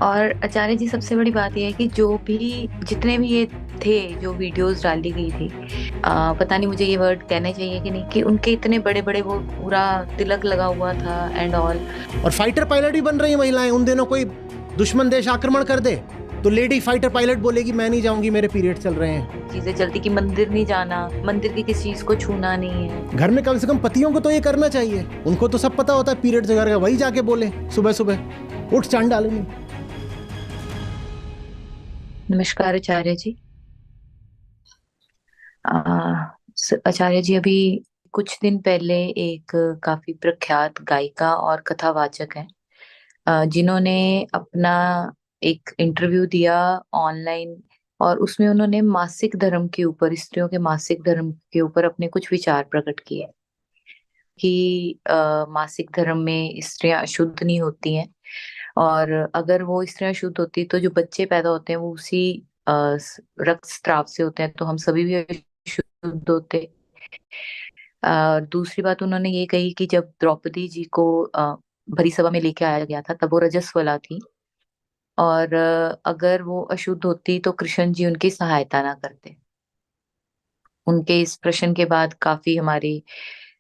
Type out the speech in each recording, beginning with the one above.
और आचार्य जी, सबसे बड़ी बात यह है कि जो भी जितने भी ये थे जो वीडियोस डाली गई थी, पता नहीं मुझे ये वर्ड कहने चाहिए कि नहीं, कि उनके इतने बड़े बड़े वो पूरा तिलक लगा हुआ था एंड ऑल। और फाइटर पायलट भी बन रही है महिलाएं। उन दिनों कोई दुश्मन देश आक्रमण कर दे तो लेडी फाइटर पायलट बोलेगी मैं नहीं जाऊंगी, मेरे पीरियड चल रहे हैं। चीजें चलती कि मंदिर नहीं जाना, मंदिर की किसी चीज को छूना नहीं है। घर में कम से कम पतियों को तो ये करना चाहिए। उनको तो सब पता होता है पीरियड से घर का, वही जाके बोले सुबह सुबह उठ चांद डाले नहीं। नमस्कार आचार्य जी। आचार्य जी, अभी कुछ दिन पहले एक काफी प्रख्यात गायिका और कथावाचक हैं, जिन्होंने अपना एक इंटरव्यू दिया ऑनलाइन, और उसमें उन्होंने मासिक धर्म के ऊपर, स्त्रियों के मासिक धर्म के ऊपर अपने कुछ विचार प्रकट किए कि मासिक धर्म में स्त्रियां अशुद्ध नहीं होती हैं, और अगर वो स्त्रियां शुद्ध होती तो जो बच्चे पैदा होते हैं वो उसी रक्त स्त्राव से होते हैं, तो हम सभी भी अशुद्ध होते। दूसरी बात उन्होंने ये कही कि जब द्रौपदी जी को भरी सभा में लेके आया गया था तब वो रजस्वला थी, और अगर वो अशुद्ध होती तो कृष्ण जी उनकी सहायता ना करते। उनके इस प्रश्न के बाद काफी हमारी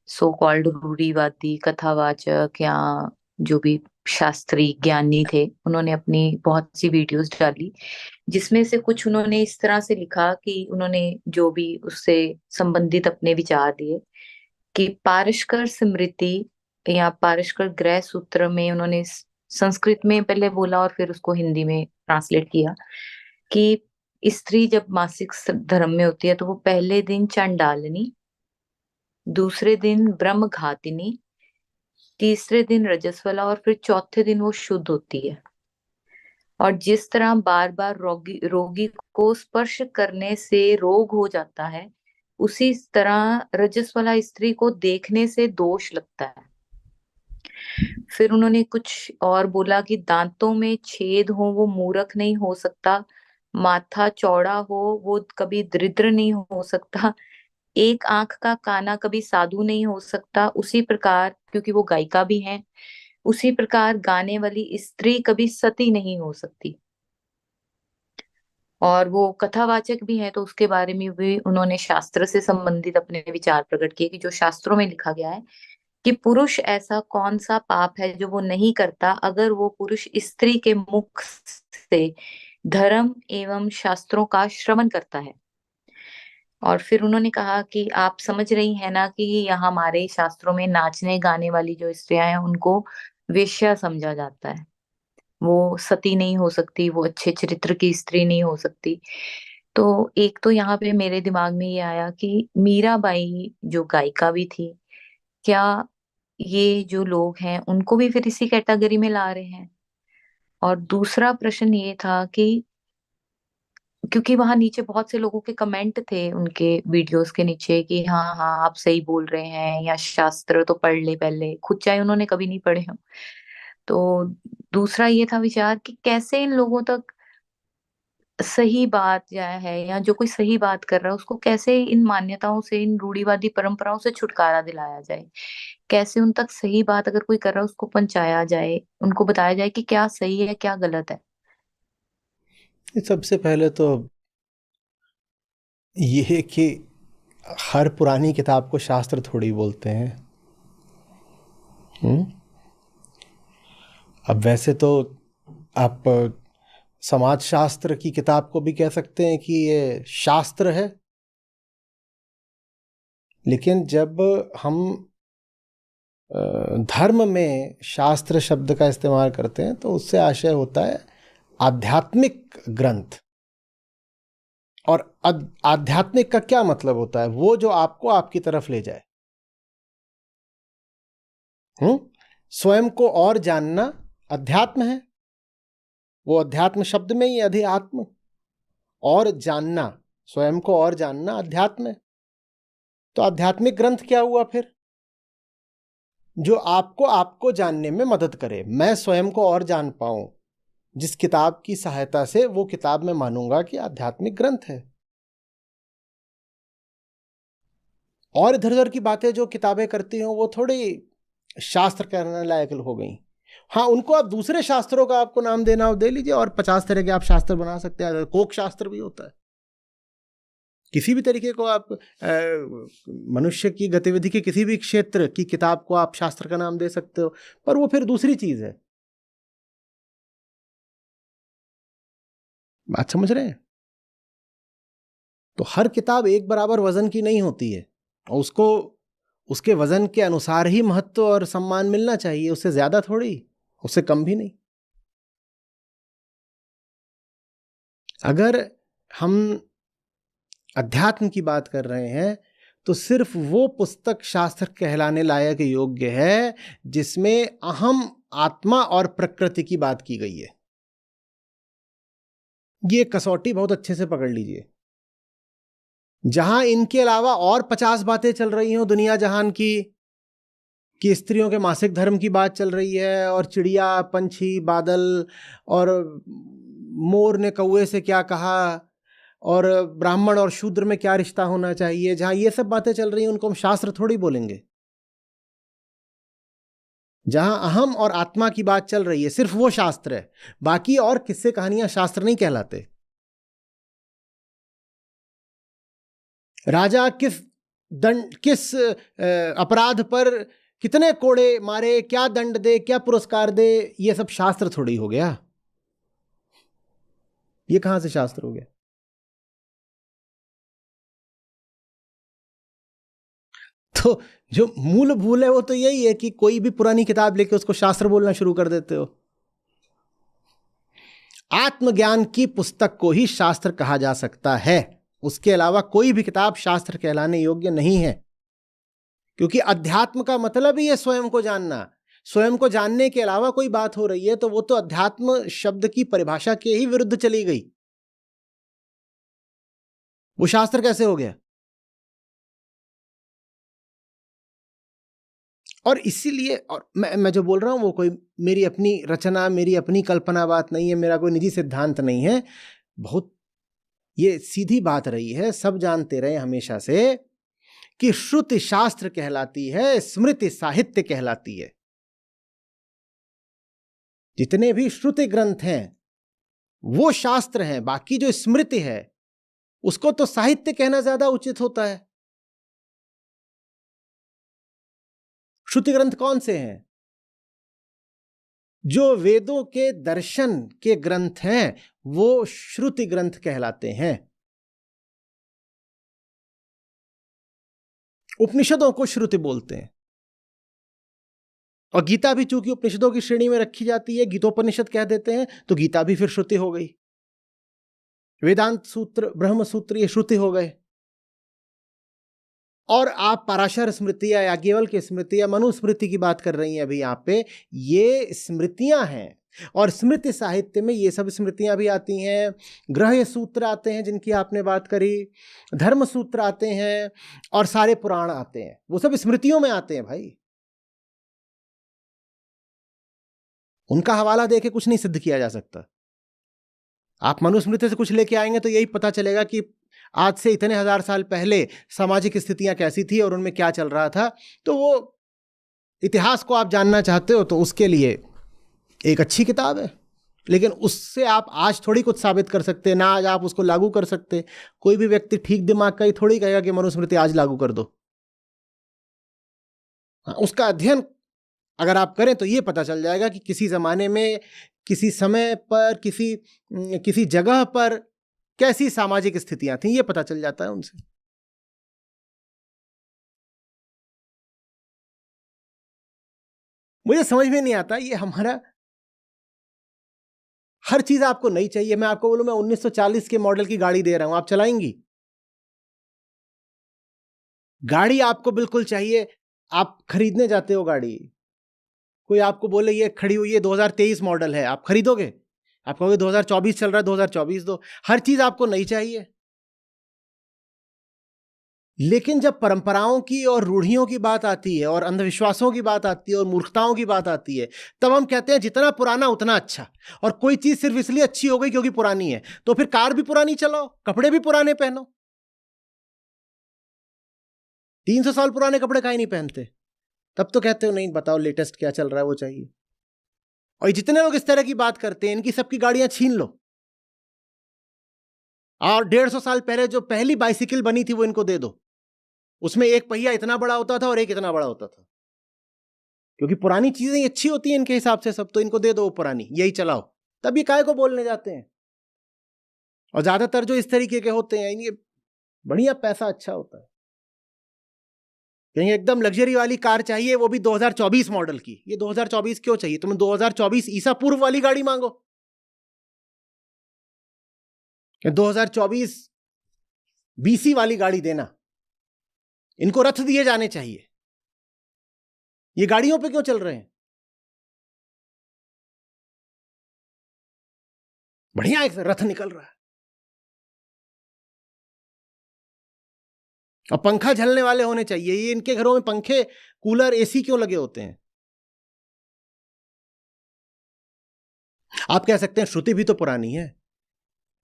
सो कॉल्ड रूढ़िवादी कथावाचक या जो भी शास्त्री ज्ञानी थे, उन्होंने अपनी बहुत सी वीडियोस डाली, जिसमें से कुछ उन्होंने इस तरह से लिखा कि उन्होंने जो भी उससे संबंधित अपने विचार दिए कि पारस्कर स्मृति या पारस्कर ग्रह सूत्र में उन्होंने संस्कृत में पहले बोला और फिर उसको हिंदी में ट्रांसलेट किया कि स्त्री जब मासिक धर्म में होती है तो वो पहले दिन चंडालिनी, दूसरे दिन ब्रह्म घातिनी, तीसरे दिन रजस्वला, और फिर चौथे दिन वो शुद्ध होती है। और जिस तरह बार बार रोगी रोगी को स्पर्श करने से रोग हो जाता है, उसी तरह रजस्वला स्त्री को देखने से दोष लगता है। फिर उन्होंने कुछ और बोला कि दांतों में छेद हो वो मूर्ख नहीं हो सकता, माथा चौड़ा हो वो कभी दरिद्र नहीं हो सकता, एक आंख का काना कभी साधु नहीं हो सकता, उसी प्रकार क्योंकि वो गायिका भी हैं, उसी प्रकार गाने वाली स्त्री कभी सती नहीं हो सकती। और वो कथावाचक भी हैं तो उसके बारे में भी उन्होंने शास्त्र से संबंधित अपने विचार प्रकट किए कि जो शास्त्रों में लिखा गया है कि पुरुष ऐसा कौन सा पाप है जो वो नहीं करता अगर वो पुरुष स्त्री के मुख से धर्म एवं शास्त्रों का श्रवण करता है। और फिर उन्होंने कहा कि आप समझ रही हैं ना कि यहाँ हमारे शास्त्रों में नाचने गाने वाली जो स्त्रियां हैं उनको वेश्या समझा जाता है, वो सती नहीं हो सकती, वो अच्छे चरित्र की स्त्री नहीं हो सकती। तो एक तो यहाँ पे मेरे दिमाग में ये आया कि मीराबाई जो गायिका भी थी, क्या ये जो लोग हैं उनको भी फिर इसी कैटेगरी में ला रहे हैं? और दूसरा प्रश्न ये था कि क्योंकि वहां नीचे बहुत से लोगों के कमेंट थे उनके वीडियोस के नीचे कि हाँ हाँ आप सही बोल रहे हैं, या शास्त्र तो पढ़ ले पहले, खुद चाहे उन्होंने कभी नहीं पढ़े हो। तो दूसरा ये था विचार कि कैसे इन लोगों तक सही बात या है, या जो कोई सही बात कर रहा है उसको कैसे इन मान्यताओं से, इन रूढ़िवादी परंपराओं से छुटकारा दिलाया जाए, कैसे उन तक सही बात अगर कोई कर रहा है उसको पहुंचाया जाए, उनको बताया जाए कि क्या सही है क्या गलत है। सबसे पहले तो ये है कि हर पुरानी किताब को शास्त्र थोड़ी बोलते हैं। हम्म? अब वैसे तो आप समाजशास्त्र की किताब को भी कह सकते हैं कि ये शास्त्र है, लेकिन जब हम धर्म में शास्त्र शब्द का इस्तेमाल करते हैं तो उससे आशय होता है आध्यात्मिक ग्रंथ। और आध्यात्मिक का क्या मतलब होता है? वो जो आपको आपकी तरफ ले जाए। स्वयं को और जानना अध्यात्म है। वो अध्यात्म शब्द में ही अध्यात्म और जानना, स्वयं को और जानना अध्यात्म है। तो आध्यात्मिक ग्रंथ क्या हुआ फिर? जो आपको आपको जानने में मदद करे, मैं स्वयं को और जान पाऊं, जिस किताब की सहायता से वो किताब मैं मानूंगा कि आध्यात्मिक ग्रंथ है। और इधर उधर की बातें जो किताबें करती हो वो थोड़ी शास्त्र कहने लायक हो गई। हाँ, उनको आप दूसरे शास्त्रों का आपको नाम देना हो दे लीजिए, और 50 तरह के आप शास्त्र बना सकते हैं। कोक शास्त्र भी होता है। किसी भी तरीके को आप मनुष्य की गतिविधि के किसी भी क्षेत्र की किताब को आप शास्त्र का नाम दे सकते हो, पर वो फिर दूसरी चीज है। बात समझ रहे हैं? तो हर किताब एक बराबर वजन की नहीं होती है, और उसको उसके वजन के अनुसार ही महत्व और सम्मान मिलना चाहिए, उससे ज्यादा थोड़ी, उससे कम भी नहीं। अगर हम अध्यात्म की बात कर रहे हैं तो सिर्फ वो पुस्तक शास्त्र कहलाने लायक योग्य है जिसमें अहम, आत्मा और प्रकृति की बात की गई है। ये कसौटी बहुत अच्छे से पकड़ लीजिए। जहां इनके अलावा और 50 बातें चल रही हो दुनिया जहान की, कि स्त्रियों के मासिक धर्म की बात चल रही है, और चिड़िया, पंछी, बादल, और मोर ने कौवे से क्या कहा, और ब्राह्मण और शूद्र में क्या रिश्ता होना चाहिए, जहां ये सब बातें चल रही हैं उनको हम शास्त्र थोड़ी बोलेंगे। जहां अहम और आत्मा की बात चल रही है सिर्फ वो शास्त्र है, बाकी और किस्से कहानियां शास्त्र नहीं कहलाते। राजा किस अपराध पर कितने कोड़े मारे, क्या दंड दे, क्या पुरस्कार दे, ये सब शास्त्र थोड़ी हो गया। ये कहां से शास्त्र हो गया? तो जो मूल भूल है वो तो यही है कि कोई भी पुरानी किताब लेके उसको शास्त्र बोलना शुरू कर देते हो। आत्मज्ञान की पुस्तक को ही शास्त्र कहा जा सकता है, उसके अलावा कोई भी किताब शास्त्र कहलाने योग्य नहीं है। क्योंकि अध्यात्म का मतलब ही है स्वयं को जानना। स्वयं को जानने के अलावा कोई बात हो रही है तो वो तो अध्यात्म शब्द की परिभाषा के ही विरुद्ध चली गई। वो शास्त्र कैसे हो गया? और इसीलिए, और मैं जो बोल रहा हूं वो कोई मेरी अपनी रचना, मेरी अपनी कल्पना बात नहीं है, मेरा कोई निजी सिद्धांत नहीं है। बहुत ये सीधी बात रही है, सब जानते रहे हमेशा से कि श्रुति शास्त्र कहलाती है, स्मृति साहित्य कहलाती है। जितने भी श्रुति ग्रंथ हैं वो शास्त्र हैं, बाकी जो स्मृति है उसको तो साहित्य कहना ज्यादा उचित होता है। श्रुति ग्रंथ कौन से हैं? जो वेदों के दर्शन के ग्रंथ हैं वो श्रुति ग्रंथ कहलाते हैं। उपनिषदों को श्रुति बोलते हैं, और गीता भी चूंकि उपनिषदों की श्रेणी में रखी जाती है, गीतोपनिषद कह देते हैं, तो गीता भी फिर श्रुति हो गई। वेदांत सूत्र, ब्रह्म सूत्र, ये श्रुति हो गए। और आप पराशर स्मृति या याज्ञवल्क्य स्मृति या मनुस्मृति की बात कर रही हैं अभी यहाँ पे, ये स्मृतियां हैं। और स्मृति साहित्य में ये सब स्मृतियां भी आती हैं। ग्रह्य सूत्र आते हैं जिनकी आपने बात करी, धर्म सूत्र आते हैं, और सारे पुराण आते हैं, वो सब स्मृतियों में आते हैं भाई। उनका हवाला देके कुछ नहीं सिद्ध किया जा सकता। आप मनुस्मृति से कुछ लेके आएंगे तो यही पता चलेगा कि आज से इतने हजार साल पहले सामाजिक स्थितियां कैसी थी और उनमें क्या चल रहा था। तो वो इतिहास को आप जानना चाहते हो तो उसके लिए एक अच्छी किताब है, लेकिन उससे आप आज थोड़ी कुछ साबित कर सकते, ना आज आप उसको लागू कर सकते। कोई भी व्यक्ति ठीक दिमाग का ही थोड़ी कहेगा कि मनुस्मृति आज लागू कर दो। उसका अध्ययन अगर आप करें तो ये पता चल जाएगा कि किसी जमाने में, किसी समय पर, किसी जगह पर कैसी सामाजिक स्थितियां थी, ये पता चल जाता है उनसे। मुझे समझ में नहीं आता, ये हमारा हर चीज आपको नहीं चाहिए। मैं आपको बोलूं मैं 1940 के मॉडल की गाड़ी दे रहा हूं, आप चलाएंगी? गाड़ी आपको बिल्कुल चाहिए, आप खरीदने जाते हो गाड़ी, कोई आपको बोले ये खड़ी हुई है 2023 मॉडल है, आप खरीदोगे? आप कहोगे 2024 चल रहा है, 2024 दो। हर चीज आपको नहीं चाहिए। लेकिन जब परंपराओं की और रूढ़ियों की बात आती है, और अंधविश्वासों की बात आती है, और मूर्खताओं की बात आती है, तब हम कहते हैं जितना पुराना उतना अच्छा। और कोई चीज सिर्फ इसलिए अच्छी हो गई क्योंकि पुरानी है, तो फिर कार भी पुरानी चलाओ, कपड़े भी पुराने पहनो। 300 साल पुराने कपड़े काहे नहीं पहनते? तब तो कहते हो नहीं, बताओ लेटेस्ट क्या चल रहा है वो चाहिए। और जितने लोग इस तरह की बात करते हैं, इनकी सबकी गाड़ियां छीन लो और 150 साल पहले जो पहली बाइसिकल बनी थी वो इनको दे दो। उसमें एक पहिया इतना बड़ा होता था और एक इतना बड़ा होता था, क्योंकि पुरानी चीजें अच्छी होती हैं इनके हिसाब से सब, तो इनको दे दो पुरानी, यही चलाओ। तब ये काय को बोलने जाते हैं। और ज्यादातर जो इस तरीके के होते हैं, इनके बढ़िया पैसा अच्छा होता है, कहीं एकदम लग्जरी वाली कार चाहिए, वो भी 2024 मॉडल की। ये 2024 क्यों चाहिए तुम्हें? 2024 ईसा पूर्व वाली गाड़ी मांगो। 2024 बीसी वाली गाड़ी देना। इनको रथ दिए जाने चाहिए। ये गाड़ियों पे क्यों चल रहे हैं? बढ़िया एक रथ निकल रहा है। और पंखा झलने वाले होने चाहिए। ये इनके घरों में पंखे, कूलर, एसी क्यों लगे होते हैं? आप कह सकते हैं श्रुति भी तो पुरानी है।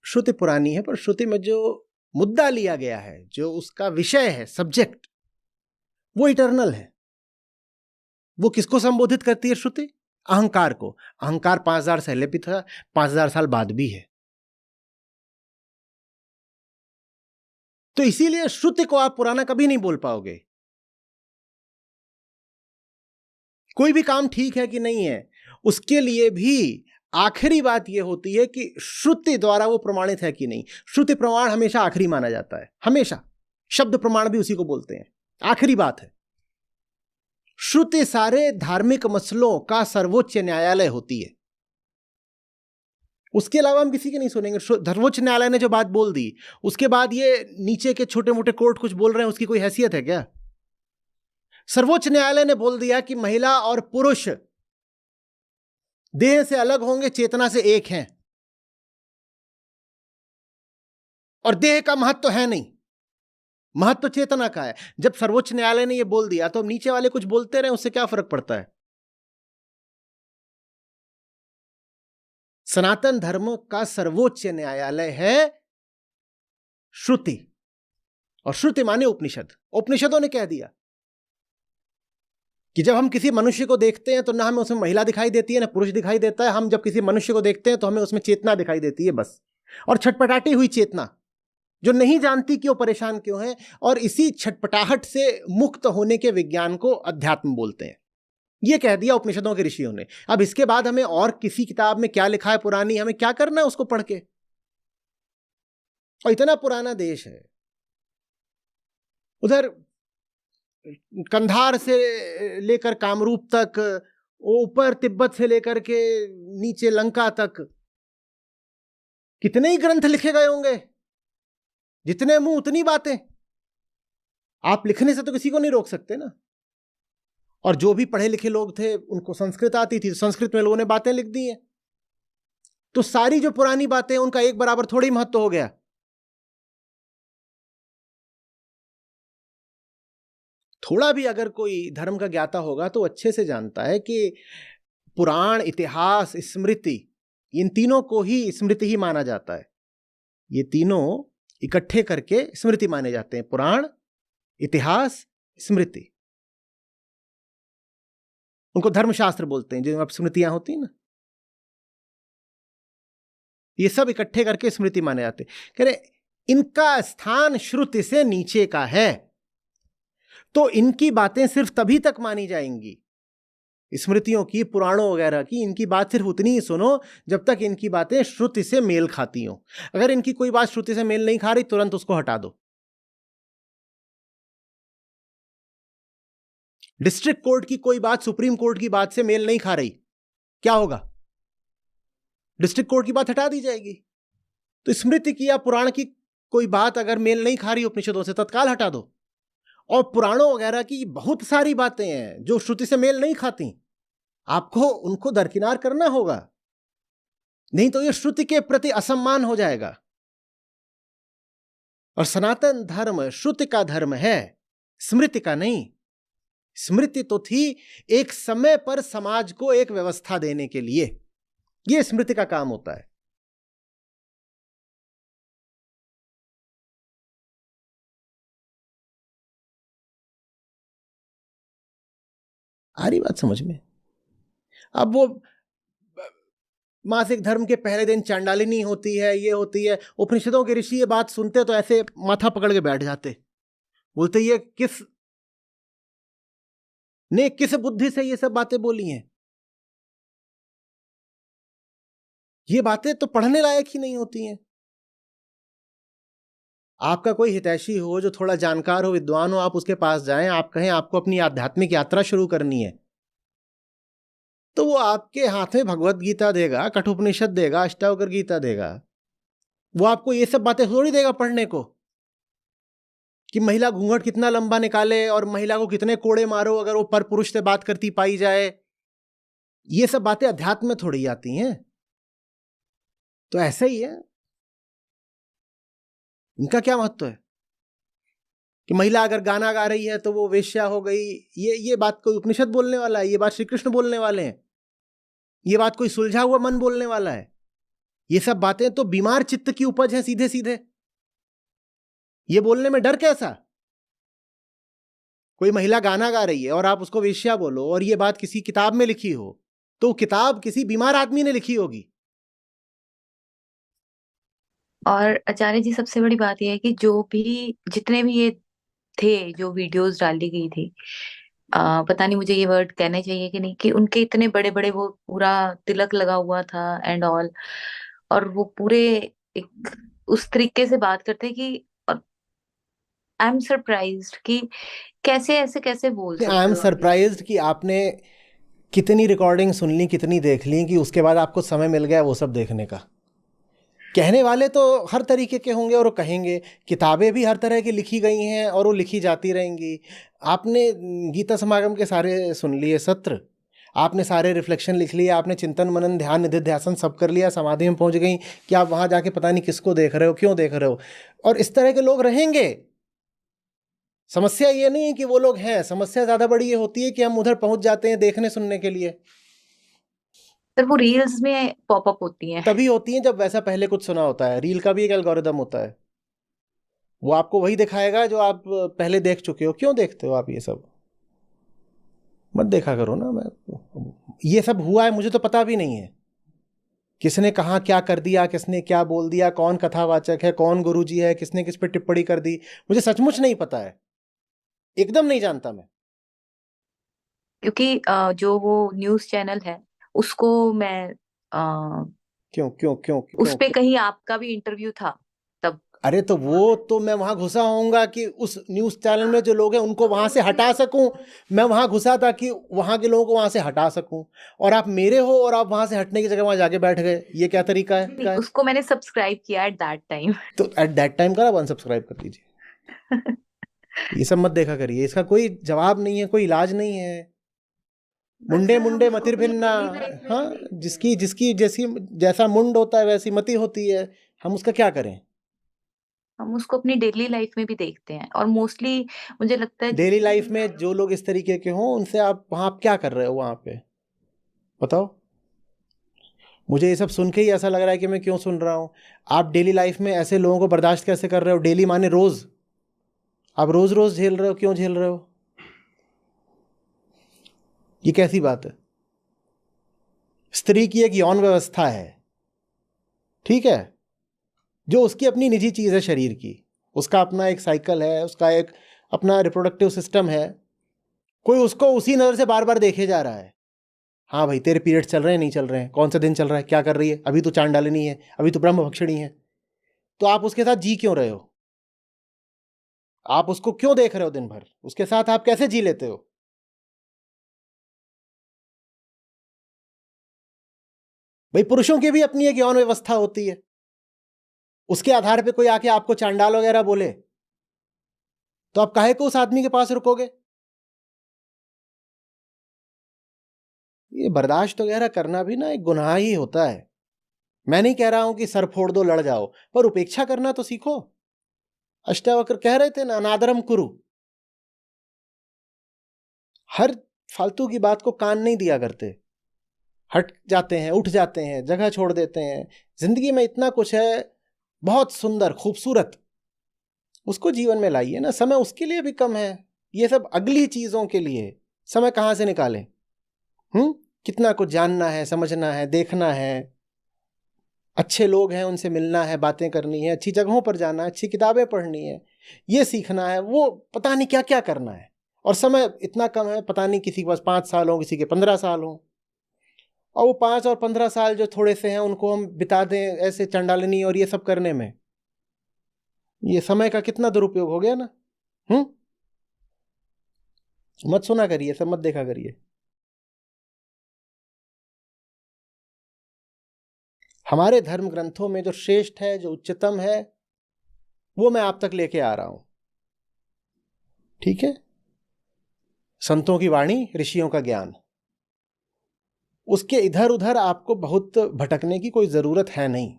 श्रुति पुरानी है, पर श्रुति में जो मुद्दा लिया गया है, जो उसका विषय है, सब्जेक्ट, वो इटर्नल है। वो किसको संबोधित करती है श्रुति? अहंकार को। अहंकार 5000 पहले भी था, 5000 साल बाद भी है। तो इसीलिए श्रुति को आप पुराना कभी नहीं बोल पाओगे। कोई भी काम ठीक है कि नहीं है, उसके लिए भी आखिरी बात यह होती है कि श्रुति द्वारा वो प्रमाणित है कि नहीं। श्रुति प्रमाण हमेशा आखिरी माना जाता है, हमेशा। शब्द प्रमाण भी उसी को बोलते हैं, आखिरी बात है। श्रुति सारे धार्मिक मसलों का सर्वोच्च न्यायालय होती है। उसके अलावा हम किसी की नहीं सुनेंगे। सर्वोच्च न्यायालय ने जो बात बोल दी, उसके बाद ये नीचे के छोटे मोटे कोर्ट कुछ बोल रहे हैं, उसकी कोई हैसियत है क्या? सर्वोच्च न्यायालय ने बोल दिया कि महिला और पुरुष देह से अलग होंगे, चेतना से एक हैं। और देह का महत्व तो है नहीं, महत्व तो चेतना का है। जब सर्वोच्च न्यायालय ने यह बोल दिया, तो अब नीचे वाले कुछ बोलते रहे, उससे क्या फर्क पड़ता है? सनातन धर्म का सर्वोच्च न्यायालय है श्रुति। और श्रुति माने उपनिषद। उपनिषदों ने कह दिया कि जब हम किसी मनुष्य को देखते हैं तो ना हमें उसमें महिला दिखाई देती है ना पुरुष दिखाई देता है। हम जब किसी मनुष्य को देखते हैं तो हमें उसमें चेतना दिखाई देती है, बस। और छटपटाती हुई चेतना, जो नहीं जानती कि वो परेशान क्यों है। और इसी छटपटाहट से मुक्त होने के विज्ञान को अध्यात्म बोलते हैं। ये कह दिया उपनिषदों के ऋषियों ने। अब इसके बाद हमें और किसी किताब में क्या लिखा है पुरानी, हमें क्या करना है उसको पढ़ के? और इतना पुराना देश है, उधर कंधार से लेकर कामरूप तक, ऊपर तिब्बत से लेकर के नीचे लंका तक, कितने ही ग्रंथ लिखे गए होंगे। जितने मुंह उतनी बातें। आप लिखने से तो किसी को नहीं रोक सकते ना। और जो भी पढ़े लिखे लोग थे, उनको संस्कृत आती थी, संस्कृत में लोगों ने बातें लिख दी हैं। तो सारी जो पुरानी बातें, उनका एक बराबर थोड़ी महत्व हो गया। थोड़ा भी अगर कोई धर्म का ज्ञाता होगा तो अच्छे से जानता है कि पुराण, इतिहास, स्मृति, इन तीनों को ही स्मृति ही माना जाता है। ये तीनों इकट्ठे करके स्मृति माने जाते हैं। पुराण, इतिहास, स्मृति, उनको धर्मशास्त्र बोलते हैं। जो अब स्मृतियां होती हैं ना, ये सब इकट्ठे करके स्मृति माने जाते हैं। कह रहे इनका स्थान श्रुति से नीचे का है, तो इनकी बातें सिर्फ तभी तक मानी जाएंगी, स्मृतियों की, पुराणों वगैरह की। इनकी बात सिर्फ उतनी ही सुनो जब तक इनकी बातें श्रुति से मेल खाती हो। अगर इनकी कोई बात श्रुति से मेल नहीं खा रही, तुरंत उसको हटा दो। डिस्ट्रिक्ट कोर्ट की कोई बात सुप्रीम कोर्ट की बात से मेल नहीं खा रही, क्या होगा? डिस्ट्रिक्ट कोर्ट की बात हटा दी जाएगी। तो स्मृति की या पुराण की कोई बात अगर मेल नहीं खा रही उपनिषदों से, तत्काल हटा दो। और पुराणों वगैरह की बहुत सारी बातें हैं जो श्रुति से मेल नहीं खाती, आपको उनको दरकिनार करना होगा, नहीं तो ये श्रुति के प्रति असम्मान हो जाएगा। और सनातन धर्म श्रुति का धर्म है, स्मृति का नहीं। स्मृति तो थी एक समय पर समाज को एक व्यवस्था देने के लिए, यह स्मृति का काम होता है। आ रही बात समझ में? अब वो मासिक धर्म के पहले दिन चांडालिनी होती है, ये होती है। उपनिषदों के ऋषि ये बात सुनते तो ऐसे माथा पकड़ के बैठ जाते, बोलते ये किस बुद्धि से ये सब बातें बोली हैं? ये बातें तो पढ़ने लायक ही नहीं होती हैं। आपका कोई हितैषी हो जो थोड़ा जानकार हो, विद्वान हो, आप उसके पास जाएं, आप कहें आपको अपनी आध्यात्मिक यात्रा शुरू करनी है, तो वो आपके हाथ में भगवत गीता देगा, कठोपनिषद देगा, अष्टावक्र गीता देगा। वो आपको ये सब बातें थोड़ी देगा पढ़ने को कि महिला घूंघट कितना लंबा निकाले और महिला को कितने कोड़े मारो अगर वो पर पुरुष से बात करती पाई जाए। ये सब बातें अध्यात्म में थोड़ी आती हैं। तो ऐसा ही है, इनका क्या महत्व है कि महिला अगर गाना गा रही है तो वो वेश्या हो गई? ये बात कोई उपनिषद बोलने वाला है? ये बात श्री कृष्ण बोलने वाले हैं? ये बात कोई सुलझा हुआ मन बोलने वाला है? ये सब बातें तो बीमार चित्त की उपज है सीधे सीधे। ये बोलने में डर कैसा? कोई महिला गाना गा रही है और आप उसको वेश्या बोलो और ये बात किसी किताब में लिखी हो, तो किताब किसी बीमार आदमी ने लिखी होगी। और आचार्य जी, सबसे बड़ी बात यह है कि जितने भी ये थे जो वीडियोस डाली गई थी, पता नहीं मुझे ये वर्ड कहने चाहिए कि नहीं, कि उनके इतने बड़े बड़े वो पूरा तिलक लगा हुआ था एंड ऑल, और वो पूरे एक उस तरीके से बात करते कि आई एम सरप्राइज्ड कि कैसे बोल आई एम सकते हो आप ये चीज। सरप्राइज्ड कि आपने कितनी रिकॉर्डिंग सुन ली, कितनी देख ली, कि उसके बाद आपको समय मिल गया वो सब देखने का। कहने वाले तो हर तरीके के होंगे और वो कहेंगे, किताबें भी हर तरह की लिखी गई हैं और वो लिखी जाती रहेंगी। आपने गीता समागम के सारे सुन लिए सत्र, आपने सारे रिफ्लेक्शन लिख लिए, आपने चिंतन मनन ध्यान निधिध्यासन सब कर लिया, समाधि में पहुंच गई कि आप वहां जाके पता नहीं किसको देख रहे हो, क्यों देख रहे हो। और इस तरह के लोग रहेंगे। समस्या ये नहीं है कि वो लोग हैं, समस्या ज़्यादा बड़ी ये होती है कि हम उधर पहुंच जाते हैं देखने सुनने के लिए। सर, वो रील्स में पॉपअप होती हैं। तभी होती हैं जब वैसा पहले कुछ सुना होता है। रील का भी एक एल्गोरिदम होता है, वो आपको वही दिखाएगा जो आप पहले देख चुके हो। क्यों देखते हो आप ये सब? मत देखा करो ना। ये सब हुआ है मुझे तो पता भी नहीं है, किसने कहाँ क्या कर दिया, किसने क्या बोल दिया, कौन कथावाचक है, कौन गुरुजी है, किसने किस पे टिप्पणी कर दी, मुझे सचमुच नहीं पता है, एकदम नहीं जानता मैं। क्योंकि जो वो न्यूज चैनल है उसको मैं क्यों क्यों क्यों उस क्यों पे क्यों? कहीं आपका भी इंटरव्यू था तब। अरे तो वो तो मैं वहां घुसा होऊंगा कि उस न्यूज चैनल में जो लोग हैं उनको वहां से हटा सकूं। मैं वहां घुसा था कि वहां के लोगों को वहां से हटा सकूं, और आप मेरे हो और आप वहां से हटने की जगह वहां जाके बैठ गए। ये क्या तरीका नहीं, है? उसको मैंने सब्सक्राइब किया एट दैट टाइम। तो एट दैट टाइम का अनसब्सक्राइब कर दीजिए। ये सब मत देखा करिए, इसका कोई जवाब नहीं है, कोई इलाज नहीं है। बट मुंडे सर, हम मुंडे उसको मतिर अपनी भिन्ना। डेली लाइफ में हाँ, भी देखते हैं। जिसकी जिसकी जैसी जैसा मुंड होता है वैसी मति होती है, हम उसका क्या करें? हम उसको अपनी डेली लाइफ में भी देखते हैं, और मोस्टली मुझे लगता है डेली जितने भी लाइफ में इंसान। जो लोग इस तरीके के हों उनसे आप वहां आप क्या कर रहे हो वहां पे, बताओ। मुझे ये सब सुन के ही ऐसा लग रहा है कि मैं क्यों सुन रहा हूँ। आप डेली लाइफ में ऐसे लोगों को बर्दाश्त कैसे कर रहे हो? डेली माने रोज, आप रोज रोज झेल रहे हो, क्यों झेल रहे हो? ये कैसी बात है? स्त्री की एक यौन व्यवस्था है, ठीक है, जो उसकी अपनी निजी चीज है शरीर की, उसका अपना एक साइकिल है, उसका एक अपना रिप्रोडक्टिव सिस्टम है। कोई उसको उसी नजर से बार बार देखे जा रहा है। हाँ भाई, तेरे पीरियड चल रहे हैं, नहीं चल रहे हैं, कौन सा दिन चल रहा है, क्या कर रही है, अभी तो चांडालिनी है, अभी तो ब्रह्म भक्षिणी है। तो आप उसके साथ जी क्यों रहे हो? आप उसको क्यों देख रहे हो दिन भर? उसके साथ आप कैसे जी लेते हो? भाई, पुरुषों की भी अपनी एक यौन व्यवस्था होती है, उसके आधार पे कोई आके आपको चांडाल वगैरह बोले तो आप काहे को उस आदमी के पास रुकोगे? ये बर्दाश्त वगैरह करना भी ना एक गुनाह ही होता है। मैं नहीं कह रहा हूं कि सर फोड़ दो, लड़ जाओ, पर उपेक्षा करना तो सीखो। अष्टावक्र कह रहे थे ना, अनादरम कुरु। हर फालतू की बात को कान नहीं दिया करते, हट जाते हैं, उठ जाते हैं, जगह छोड़ देते हैं। जिंदगी में इतना कुछ है बहुत सुंदर खूबसूरत, उसको जीवन में लाइए ना। समय उसके लिए भी कम है, ये सब अगली चीजों के लिए समय कहां से निकालें? कितना कुछ जानना है, समझना है, देखना है। अच्छे लोग हैं, उनसे मिलना है, बातें करनी है, अच्छी जगहों पर जाना है, अच्छी किताबें पढ़नी है, ये सीखना है, वो पता नहीं क्या क्या करना है। और समय इतना कम है, पता नहीं किसी के पास 5 साल हो, किसी के 15 साल हो, और वो 5 और 15 साल जो थोड़े से हैं उनको हम बिता दें ऐसे चंडालनी और ये सब करने में। ये समय का कितना दुरुपयोग हो गया ना। मत सुना करिए, सब मत देखा करिए। हमारे धर्म ग्रंथों में जो श्रेष्ठ है, जो उच्चतम है, वो मैं आप तक लेके आ रहा हूं। ठीक है? संतों की वाणी, ऋषियों का ज्ञान, उसके इधर उधर आपको बहुत भटकने की कोई जरूरत है नहीं।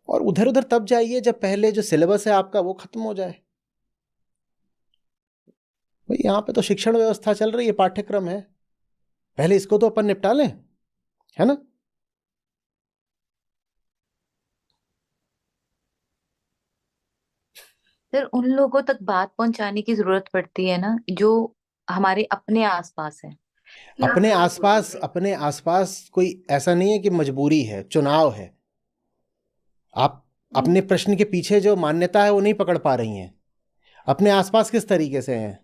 और उधर उधर तब जाइए जब पहले जो सिलेबस है आपका वो खत्म हो जाए। भाई यहां पे तो शिक्षण व्यवस्था चल रही है, पाठ्यक्रम है, पहले इसको तो अपन निपटा लें, है ना? सर उन लोगों तक बात पहुंचाने की जरूरत पड़ती है ना जो हमारे अपने आसपास है। अपने आसपास कोई ऐसा नहीं है कि मजबूरी है, चुनाव है। आप अपने प्रश्न के पीछे जो मान्यता है वो नहीं पकड़ पा रही हैं। अपने आसपास किस तरीके से हैं?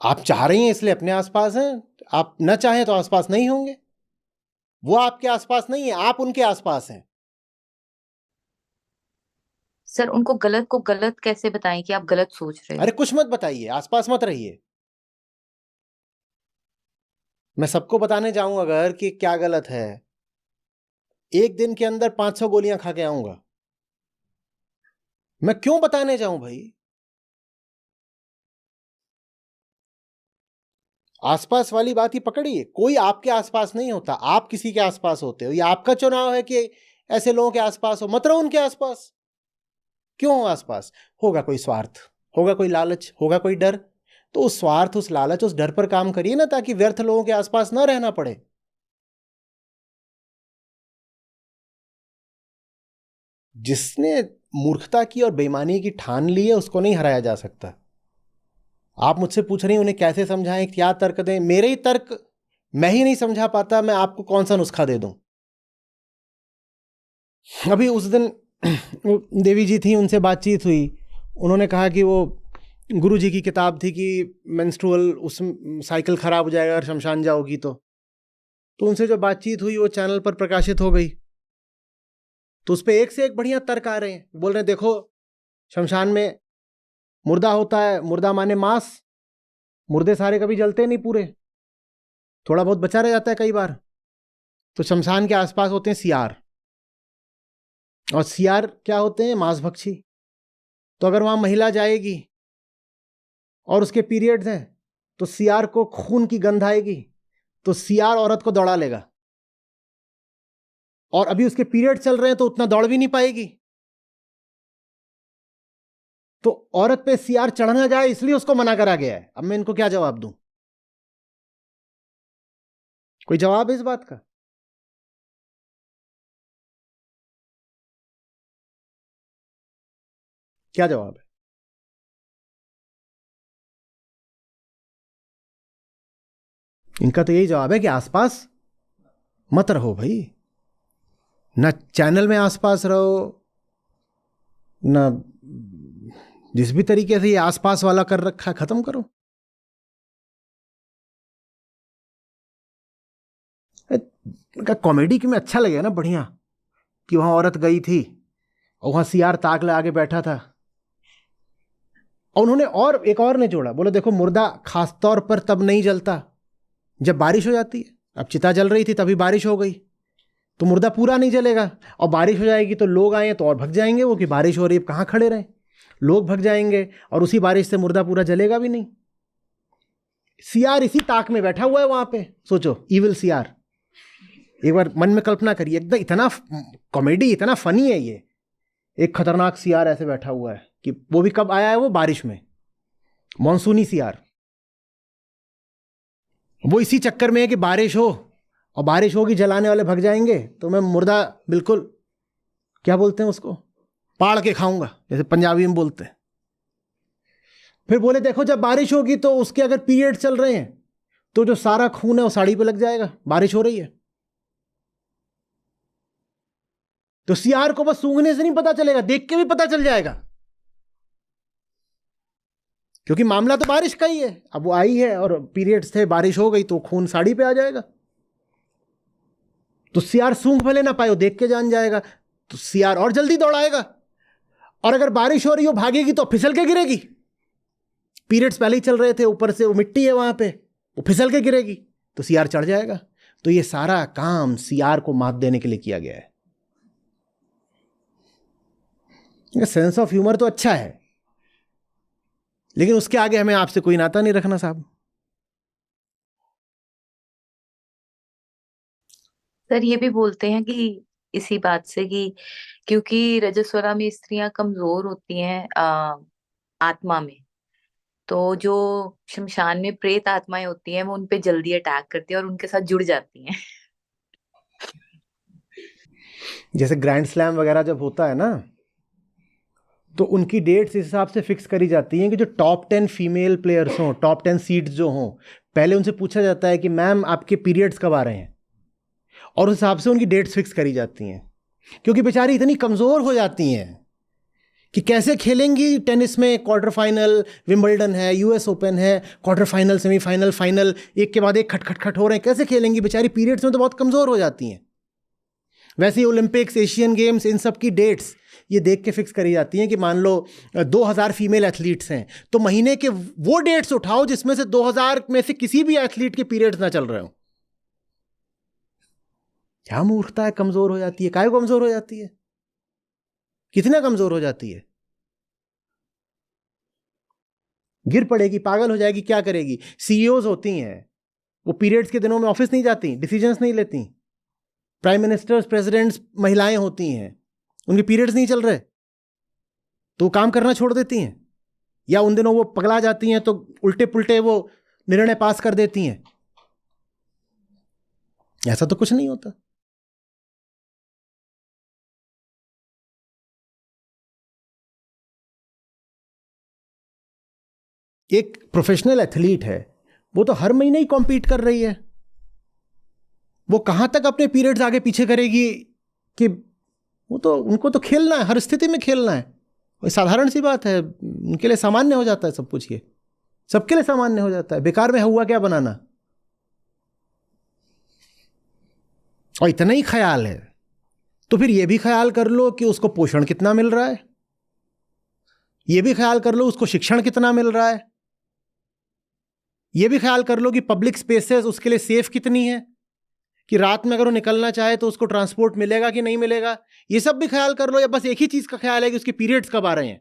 आप चाह रही हैं इसलिए अपने आसपास हैं, आप न चाहें तो आसपास नहीं होंगे। वो आपके आसपास नहीं है, आप उनके आसपास हैं। सर उनको गलत को गलत कैसे बताएं कि आप गलत सोच रहे अरे हो। कुछ मत बताइए, आसपास मत रहिए। मैं सबको बताने जाऊं अगर कि क्या गलत है, एक दिन के अंदर 500 गोलियां खा के आऊंगा। मैं क्यों बताने जाऊं भाई? आसपास वाली बात ही पकड़िए। कोई आपके आसपास नहीं होता, आप किसी के आसपास होते हो। ये आपका चुनाव है कि ऐसे लोगों के आसपास हो। मत रहो उनके आसपास। क्यों हो आसपास? होगा कोई स्वार्थ, होगा कोई लालच, होगा कोई डर। तो उस स्वार्थ, उस लालच, उस डर पर काम करिए ना, ताकि व्यर्थ लोगों के आसपास ना रहना पड़े। जिसने मूर्खता की और बेईमानी की ठान ली है उसको नहीं हराया जा सकता। आप मुझसे पूछ रही हैं उन्हें कैसे समझाएं, क्या तर्क दें। मेरे ही तर्क मैं ही नहीं समझा पाता, मैं आपको कौन सा नुस्खा दे दूं? अभी उस दिन देवी जी थी, उनसे बातचीत हुई। उन्होंने कहा कि वो गुरु जी की किताब थी कि मेंस्ट्रुअल उस साइकिल खराब हो जाएगा अगर शमशान जाओगी तो उनसे जो बातचीत हुई वो चैनल पर प्रकाशित हो गई। तो उस पर एक से एक बढ़िया तर्क आ रहे हैं। बोल रहे हैं देखो, शमशान में मुर्दा होता है, मुर्दा माने मांस, मुर्दे सारे कभी जलते नहीं पूरे, थोड़ा बहुत बचा रह जाता है कई बार। तो शमशान के आसपास होते हैं सियार, और सियार क्या होते हैं? मांसभक्षी। तो अगर वहां महिला जाएगी और उसके पीरियड्स हैं तो सियार को खून की गंध आएगी, तो सियार औरत को दौड़ा लेगा। और अभी उसके पीरियड चल रहे हैं तो उतना दौड़ भी नहीं पाएगी। तो औरत पे सियार चढ़ना जाए इसलिए उसको मना करा गया है। अब मैं इनको क्या जवाब दूं? कोई जवाब है इस बात का? क्या जवाब है? इनका तो यही जवाब है कि आसपास मत रहो भाई। ना चैनल में आसपास रहो, ना जिस भी तरीके से ये आसपास वाला कर रखा है खत्म करो। कॉमेडी की में अच्छा लगेगा ना, बढ़िया, कि वहां औरत गई थी और वहां सियार ताक लगा के बैठा था। और उन्होंने और एक और ने जोड़ा, बोले देखो मुर्दा खास तौर पर तब नहीं जलता जब बारिश हो जाती है। अब चिता जल रही थी, तभी बारिश हो गई, तो मुर्दा पूरा नहीं जलेगा। और बारिश हो जाएगी तो लोग आए तो और भग जाएंगे, वो कि बारिश हो रही है कहाँ खड़े रहे। लोग भग जाएंगे और उसी बारिश से मुर्दा पूरा जलेगा भी नहीं। सियार इसी ताक में बैठा हुआ है वहां पे। सोचो, इविल सियार। एक बार मन में कल्पना करिए, एकदम इतना कॉमेडी, इतना फनी है ये। एक खतरनाक सियार ऐसे बैठा हुआ है कि वो भी कब आया है? वो बारिश में, मॉनसूनी सियार। वो इसी चक्कर में है कि बारिश हो, और बारिश होगी जलाने वाले भग जाएंगे, तो मैं मुर्दा बिल्कुल, क्या बोलते हैं उसको, पाड़ के खाऊंगा, जैसे पंजाबी में बोलते हैं। फिर बोले देखो जब बारिश होगी तो उसके अगर पीरियड चल रहे हैं तो जो सारा खून है वो साड़ी पे लग जाएगा, बारिश हो रही है। तो सीआर को बस सूंघने से नहीं पता चलेगा, देख के भी पता चल जाएगा, क्योंकि मामला तो बारिश का ही है। अब वो आई है और पीरियड्स थे, बारिश हो गई तो खून साड़ी पे आ जाएगा। तो सीआर सूंघ भले ना पाए, वो देख के जान जाएगा, तो सीआर और जल्दी दौड़ाएगा। और अगर बारिश हो रही हो, भागेगी तो फिसल के गिरेगी। पीरियड्स पहले ही चल रहे थे, ऊपर से वो मिट्टी है वहां पे, वो फिसल के गिरेगी तो सीआर चढ़ जाएगा। तो ये सारा काम सीआर को मात देने के लिए किया गया है। सेंस ऑफ ह्यूमर तो अच्छा है, लेकिन उसके आगे हमें आपसे कोई नाता नहीं रखना साहब। सर ये भी बोलते हैं कि इसी बात से कि क्योंकि रजस्वला में स्त्रियां कमजोर होती हैं आत्मा में, तो जो शमशान में प्रेत आत्माएं होती हैं वो उनपे जल्दी अटैक करती हैं और उनके साथ जुड़ जाती हैं। जैसे ग्रैंड स्लैम वगैरह जब होता है ना, तो उनकी डेट्स इस हिसाब से फिक्स करी जाती हैं कि जो टॉप 10 फीमेल प्लेयर्स हों, टॉप 10 सीड्स जो हों, पहले उनसे पूछा जाता है कि मैम आपके पीरियड्स कब आ रहे हैं, और उस हिसाब से उनकी डेट्स फिक्स करी जाती हैं। क्योंकि बेचारी इतनी कमज़ोर हो जाती हैं कि कैसे खेलेंगी टेनिस में, क्वार्टर फाइनल विंबलडन है, यूएस ओपन है, क्वार्टर फाइनल, सेमीफाइनल, फाइनल, एक के बाद एक खट खट खट हो रहे हैं, कैसे खेलेंगी बेचारी, पीरियड्स में तो बहुत कमज़ोर हो जाती हैं। वैसे ही ओलंपिक्स, एशियन गेम्स, इन सब की डेट्स ये देख के फिक्स करी जाती हैं कि मान लो 2000 फीमेल एथलीट्स हैं, तो महीने के वो डेट्स उठाओ जिसमें से 2000 में से किसी भी एथलीट के पीरियड्स ना चल रहे हो। क्या मूर्खता है, कमजोर हो जाती है। काहे को कमजोर हो जाती है, कितना कमजोर हो जाती है, गिर पड़ेगी, पागल हो जाएगी, क्या करेगी। सीईओज होती हैं, वो पीरियड्स के दिनों में ऑफिस नहीं जाती, डिसीजंस नहीं लेती। प्राइम मिनिस्टर्स, प्रेसिडेंट्स महिलाएं होती हैं, उनके पीरियड्स नहीं चल रहे तो वो काम करना छोड़ देती हैं, या उन दिनों वो पगला जाती हैं तो उल्टे पुल्टे वो निर्णय पास कर देती हैं। ऐसा तो कुछ नहीं होता। एक प्रोफेशनल एथलीट है, वो तो हर महीने ही कॉम्पीट कर रही है, वो कहां तक अपने पीरियड्स आगे पीछे करेगी कि वो तो, उनको तो खेलना है, हर स्थिति में खेलना है। साधारण सी बात है, उनके लिए सामान्य हो जाता है सब कुछ, ये सबके लिए सामान्य हो जाता है। बेकार में हुआ क्या बनाना। और इतना ही ख्याल है तो फिर यह भी ख्याल कर लो कि उसको पोषण कितना मिल रहा है, यह भी ख्याल कर लो उसको शिक्षण कितना मिल रहा है, यह भी ख्याल कर लो कि पब्लिक स्पेसेस उसके लिए सेफ कितनी है, कि रात में अगर वो निकलना चाहे तो उसको ट्रांसपोर्ट मिलेगा कि नहीं मिलेगा। ये सब भी ख्याल कर लो, या बस एक ही चीज का ख्याल है कि उसके पीरियड्स कब आ रहे हैं।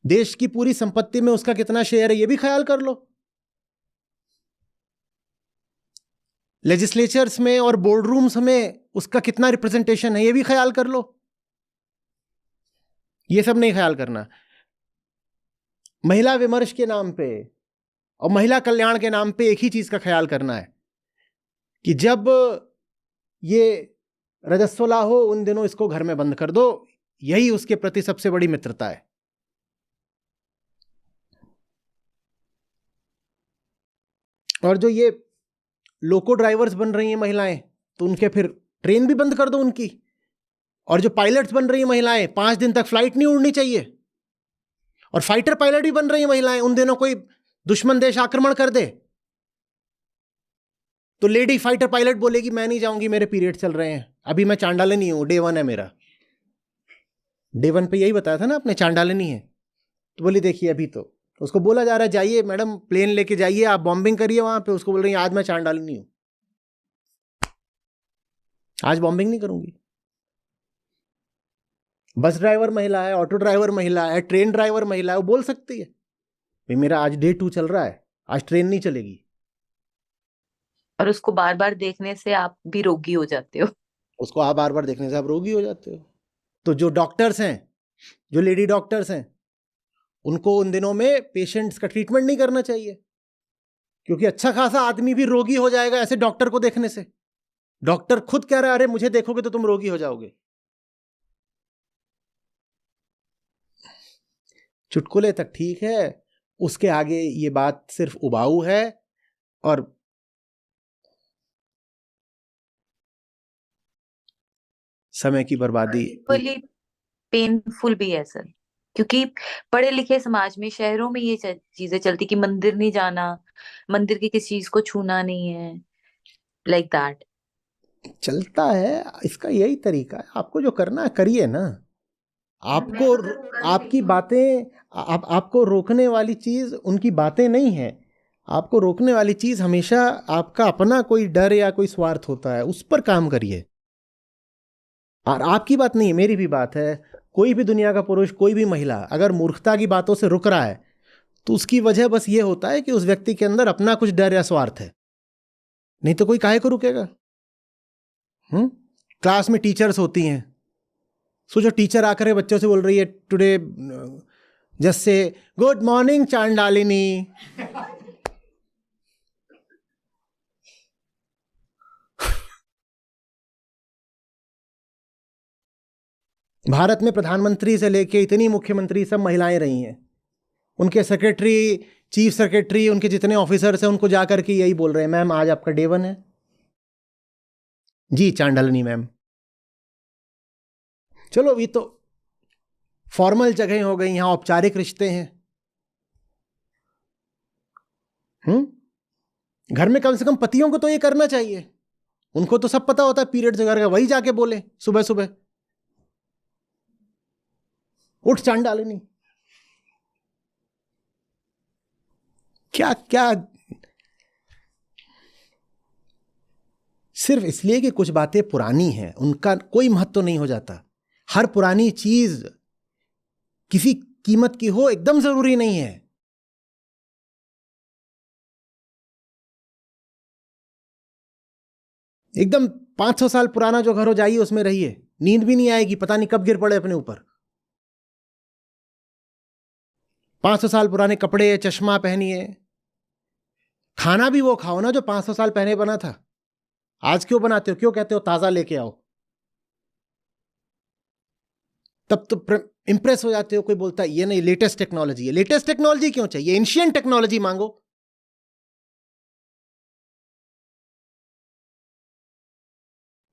देश की पूरी संपत्ति में उसका कितना शेयर है, ये भी ख्याल कर लो। लेजिस्लेचर्स में और बोर्ड रूम्स में उसका कितना रिप्रेजेंटेशन है, ये भी ख्याल कर लो। ये सब नहीं ख्याल करना। महिला विमर्श के नाम पे और महिला कल्याण के नाम पे एक ही चीज का ख्याल करना है कि जब ये रजस्वला हो उन दिनों इसको घर में बंद कर दो, यही उसके प्रति सबसे बड़ी मित्रता है। और जो ये लोको ड्राइवर्स बन रही हैं महिलाएं, तो उनके फिर ट्रेन भी बंद कर दो उनकी। और जो पायलट्स बन रही हैं महिलाएं, 5 दिन तक फ्लाइट नहीं उड़नी चाहिए। और फाइटर पायलट भी बन रही हैं महिलाएं, उन दिनों कोई दुश्मन देश आक्रमण कर दे तो लेडी फाइटर पायलट बोलेगी मैं नहीं जाऊंगी, मेरे पीरियड चल रहे हैं, अभी मैं चांडालिनी हूं, डे 1 है मेरा। डे 1 पे यही बताया था ना आपने, चांडालिनी है। तो बोली देखिए अभी तो उसको बोला जा रहा है जाइए मैडम, प्लेन लेके जाइए, आप बॉम्बिंग करिए वहां पे। उसको बोल रही है आज मैं चांडालिनी हूं, आज बॉम्बिंग नहीं करूंगी। बस ड्राइवर महिला है, ऑटो ड्राइवर महिला है, ट्रेन ड्राइवर महिला है, वो बोल सकती है भाई मेरा आज डे 2 चल रहा है, आज ट्रेन नहीं चलेगी। और उसको बार बार देखने से आप भी रोगी हो जाते हो। उसको आप बार बार देखने से आप रोगी हो जाते हो। तो जो डॉक्टर्स हैं, जो लेडी डॉक्टर्स हैं, उनको उन दिनों में पेशेंट्स का ट्रीटमेंट नहीं करना चाहिए, क्योंकि अच्छा खासा आदमी भी रोगी हो जाएगा ऐसे डॉक्टर को देखने से। डॉक्टर खुद कह रहा है अरे मुझे देखोगे तो तुम रोगी हो जाओगे। चुटकुले तक ठीक है, उसके आगे ये बात सिर्फ उबाऊ है। और समय की बर्बादी। इक्वली पेनफुल भी है सर, क्योंकि पढ़े लिखे समाज में, शहरों में ये चीजें चलती कि मंदिर नहीं जाना, मंदिर की किसी चीज को छूना नहीं है, लाइक दैट। चलता है, इसका यही तरीका है। आपको जो करना है करिए ना। आपको आपकी बातें, आपको रोकने वाली चीज उनकी बातें नहीं है। आपको रोकने वाली चीज हमेशा आपका अपना कोई डर या कोई स्वार्थ होता है, उस पर काम करिए। और आपकी बात नहीं है, मेरी भी बात है। कोई भी दुनिया का पुरुष, कोई भी महिला अगर मूर्खता की बातों से रुक रहा है तो उसकी वजह बस ये होता है कि उस व्यक्ति के अंदर अपना कुछ डर या स्वार्थ है, नहीं तो कोई काहे को रुकेगा। क्लास में टीचर्स होती हैं, सोचो टीचर आकर के बच्चों से बोल रही है today just say good morning Chandalini. Bharat में प्रधानमंत्री से लेके इतनी मुख्यमंत्री सब महिलाएं रही हैं। उनके सेक्रेटरी, चीफ सेक्रेटरी, उनके जितने ऑफिसर्स हैं उनको जाकर के यही बोल रहे हैं, मैम आज आपका डे 1 है। जी चांडालिनी मैम। चलो ये तो फॉर्मल जगह हो गई, यहां औपचारिक रिश्ते हैं। घर में कम से कम पतियों को तो ये करना चाहिए। उनको तो सब पता होता है पीरियड्स वगैरह का, वही जाके बोले सुबह सुबह उठ चांडालिनी। क्या क्या, सिर्फ इसलिए कि कुछ बातें पुरानी हैं उनका कोई महत्व नहीं हो जाता। हर पुरानी चीज किसी कीमत की हो एकदम जरूरी नहीं है। एकदम 500 साल पुराना जो घर हो, जाइए उसमें रहिए, नींद भी नहीं आएगी, पता नहीं कब गिर पड़े अपने ऊपर। 500 साल पुराने कपड़े, चश्मा पहनिए। खाना भी वो खाओ ना जो 500 साल पहले बना था। आज क्यों बनाते हो, क्यों कहते हो ताजा लेके आओ? तब तो इंप्रेस हो जाते हो। कोई बोलता है ये नहीं लेटेस्ट टेक्नोलॉजी है। लेटेस्ट टेक्नोलॉजी क्यों चाहिए? एंशिएंट टेक्नोलॉजी मांगो।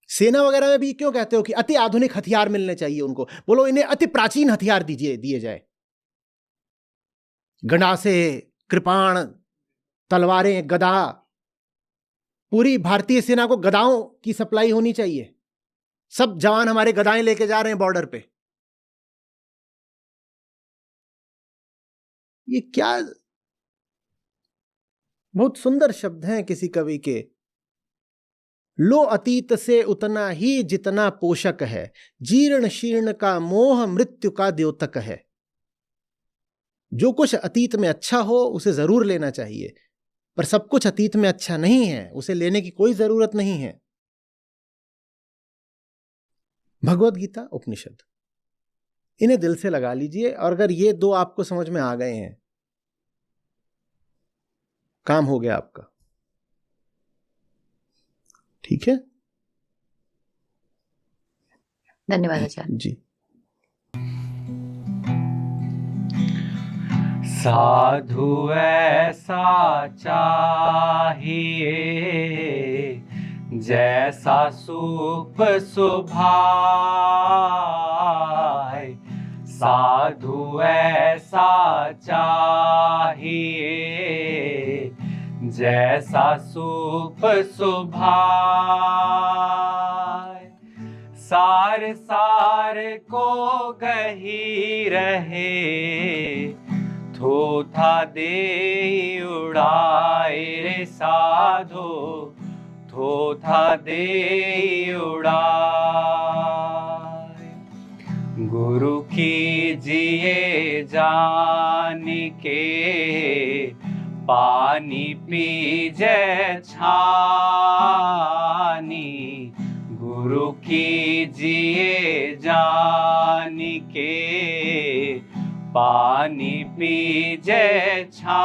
सेना वगैरह में भी क्यों कहते हो कि अति आधुनिक हथियार मिलने चाहिए उनको? बोलो इन्हें अति प्राचीन हथियार दिए जाए। गंडासे, कृपाण, तलवारें, गदा। पूरी भारतीय सेना को गदाओं की सप्लाई होनी चाहिए। सब जवान हमारे गदाएं लेके जा रहे हैं बॉर्डर पे। ये क्या बहुत सुंदर शब्द हैं किसी कवि के। लो अतीत से उतना ही जितना पोषक है, जीर्ण शीर्ण का मोह मृत्यु का द्योतक है। जो कुछ अतीत में अच्छा हो उसे जरूर लेना चाहिए, पर सब कुछ अतीत में अच्छा नहीं है, उसे लेने की कोई जरूरत नहीं है। भगवत गीता, उपनिषद, इन्हें दिल से लगा लीजिए। और अगर ये दो आपको समझ में आ गए हैं, काम हो गया आपका। ठीक है, धन्यवाद आचार्य जी। साधु ऐसा चाहिए जैसा सूप सुभाए। साधु ऐसा चाहिए जैसा सूप सुभाए। सार सार को गही रहे, थोथा दे उड़ाए रे साधो, थोथा दे उड़ाए। गुरु कीजिए जान के, पानी पीजे छानी। गुरु कीजिए जान के, पानी पीजे छानी।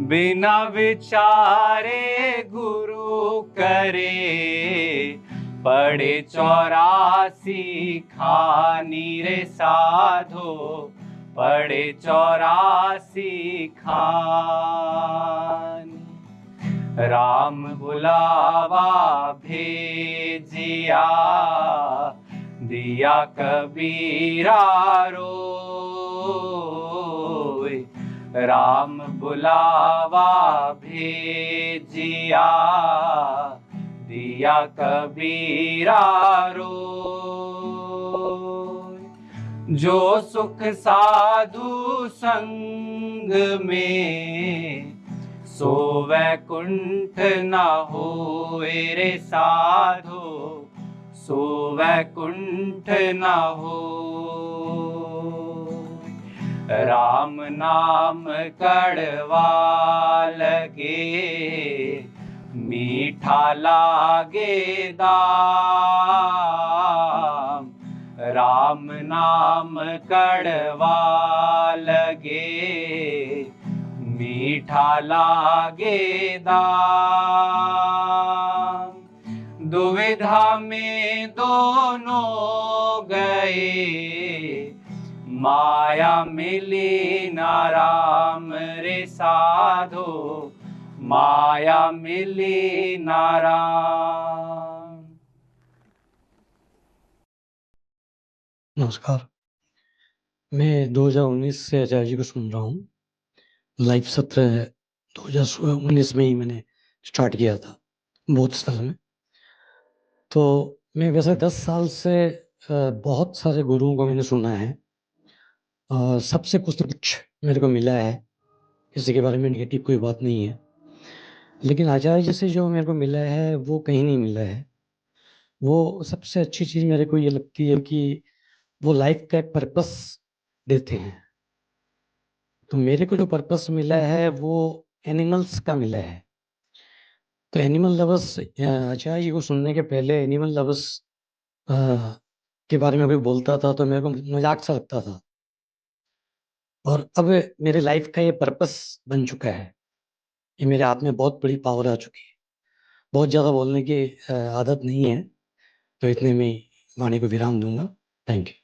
बिना विचारे गुरु करे, पड़े 84 खानी रे साधो, पड़े 84 खानी। राम बुलावा भेजिया, दिया कबीरा रोय। राम बुलावा भेजिया, दिया कबीरा रोय। जो सुख साधु संग में, सो वैकुंठ न होए रे साधो, सो वैकुंठ न हो। राम नाम कड़वा लगे, मीठा लागे दाम। राम नाम कड़वा लगे, मीठा लागे दाम। दुविधा में दोनों गए, माया मिली ना राम रे साधो, माया मिली ना राम। नमस्कार। मैं 2019 से आचार्य जी को सुन रहा हूँ। लाइव सत्र 2019 में ही मैंने स्टार्ट किया था, बहुत साल में। तो मैं वैसे 10 साल से बहुत सारे गुरुओं को मैंने सुना है। सबसे कुछ न कुछ मेरे को मिला है, किसी के बारे में नेगेटिव कोई बात नहीं है। लेकिन आचार्य जी से जो मेरे को मिला है वो कहीं नहीं मिला है। वो सबसे अच्छी चीज़ मेरे को ये लगती है कि वो लाइफ का एक पर्पस देते हैं। तो मेरे को जो पर्पस मिला है वो एनिमल्स का मिला है। तो एनिमल लवर्स, आचार्य जी को सुनने के पहले एनिमल लवर्स के बारे में कोई बोलता था तो मेरे को मजाक सा लगता था, और अब मेरे लाइफ का ये पर्पस बन चुका है। ये मेरे हाथ में बहुत बड़ी पावर आ चुकी है। बहुत ज़्यादा बोलने की आदत नहीं है, तो इतने में ही वाणी को विराम दूंगा। Thank you.